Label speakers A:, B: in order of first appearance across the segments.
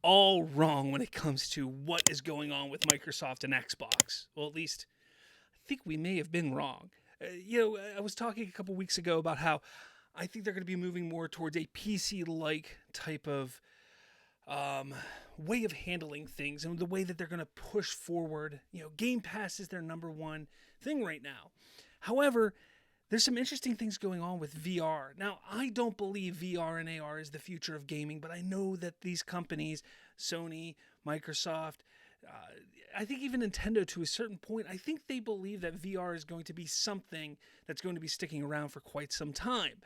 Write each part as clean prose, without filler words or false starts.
A: all wrong when it comes to what is going on with Microsoft and Xbox. Well, at least I think we may have been wrong. I was talking a couple weeks ago about how I think they're going to be moving more towards a PC-like type of way of handling things, and the way that they're going to push forward. Game Pass is their number one thing right now. However, there's some interesting things going on with VR. Now, I don't believe VR and AR is the future of gaming, but I know that these companies, Sony, Microsoft, I think even Nintendo to a certain point, I think they believe that VR is going to be something that's going to be sticking around for quite some time.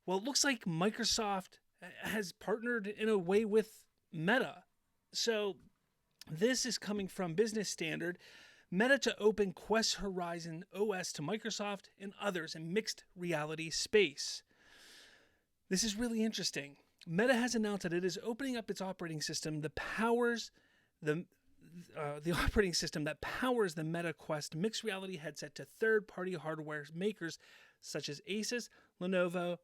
A: Well, it looks like Microsoft has partnered in a way with Meta. So this is coming from Business Standard. Meta to open Quest Horizon OS to Microsoft and others in mixed reality space. This is really interesting. Meta has announced that it is opening up its operating system that powers the operating system that powers the Meta Quest mixed reality headset to third-party hardware makers such as Asus, Lenovo,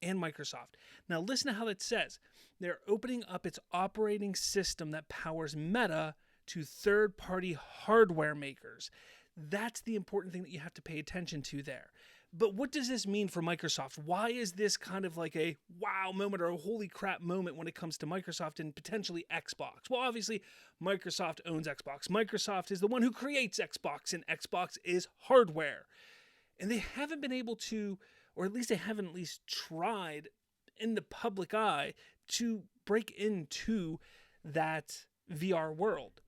A: and Microsoft. Now listen to how it says. They're opening up its operating system that powers Meta to third-party hardware makers. That's the important thing that you have to pay attention to there. But what does this mean for Microsoft? Why is this kind of like a wow moment or a holy crap moment when it comes to Microsoft and potentially Xbox? Well, obviously, Microsoft owns Xbox. Microsoft is the one who creates Xbox, and Xbox is hardware. And they haven't been able to, or at least they haven't at least tried in the public eye to break into that VR world.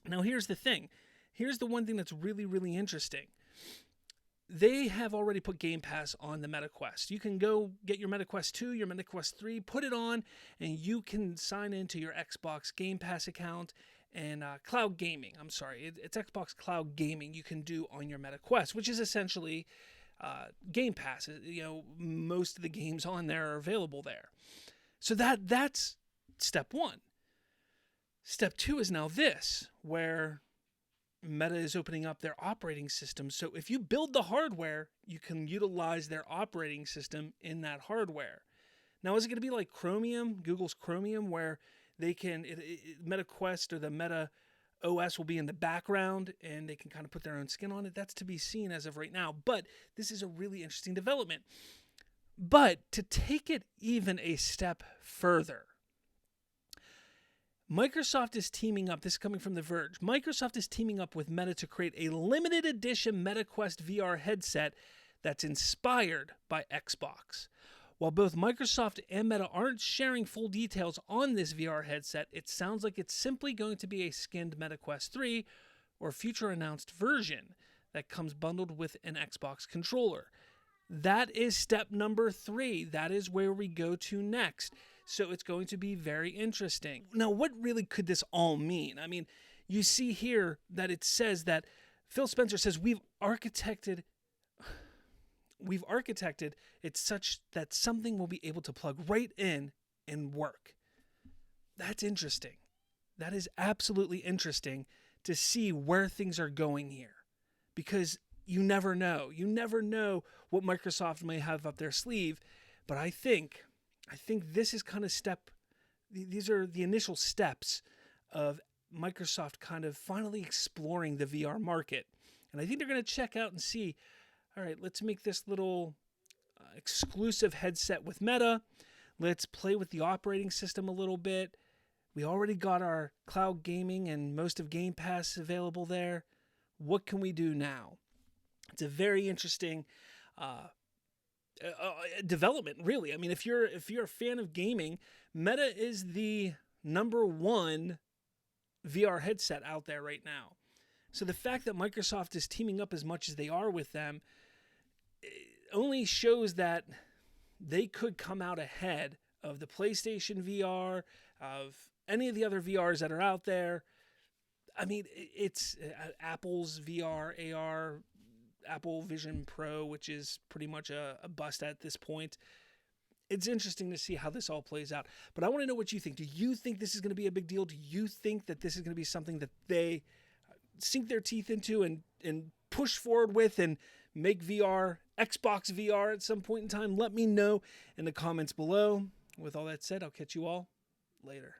A: Now, here's the thing. Here's the one thing that's really, really interesting. They have already put Game Pass on the Meta Quest. You can go get your Meta Quest 2, your Meta Quest 3, put it on, and you can sign into your Xbox Game Pass account and cloud gaming. I'm sorry, it's Xbox Cloud Gaming you can do on your Meta Quest, which is essentially Game Pass. Most of the games on there are available there. So that's step one. Step two is now this, where Meta is opening up their operating system. So if you build the hardware, you can utilize their operating system in that hardware. Now, is it going to be like Chromium, Google's Chromium, where they can, Meta Quest or the Meta OS will be in the background and they can kind of put their own skin on it? That's to be seen as of right now. But this is a really interesting development. But to take it even a step further, Microsoft is teaming up, this is coming from The Verge, Microsoft is teaming up with Meta to create a limited edition Meta Quest VR headset that's inspired by Xbox. While both Microsoft and Meta aren't sharing full details on this VR headset, it sounds like it's simply going to be a skinned Meta Quest 3 or future announced version that comes bundled with an Xbox controller. That is step number 3. That is where we go to next. So it's going to be very interesting. Now, what really could this all mean? I mean, you see here that it says that Phil Spencer says we've architected it such that something will be able to plug right in and work. That's interesting. That is absolutely interesting to see where things are going here, because you never know. You never know what Microsoft may have up their sleeve, but I think this is kind of these are the initial steps of Microsoft kind of finally exploring the VR market. And I think they're going to check out and see, all right, let's make this little exclusive headset with Meta. Let's play with the operating system a little bit. We already got our cloud gaming and most of Game Pass available there. What can we do now? It's a very interesting development, really. I mean, if you're a fan of gaming, Meta is the number one VR headset out there right now. So the fact that Microsoft is teaming up as much as they are with them only shows that they could come out ahead of the PlayStation VR, of any of the other VRs that are out there. I mean, it's Apple's VR, AR, Apple Vision Pro, which is pretty much a bust at this point. It's interesting to see how this all plays out. But I want to know what you think. Do you think this is going to be a big deal? Do you think that this is going to be something that they sink their teeth into and push forward with and make VR, Xbox VR at some point in time? Let me know in the comments below. With all that said, I'll catch you all later.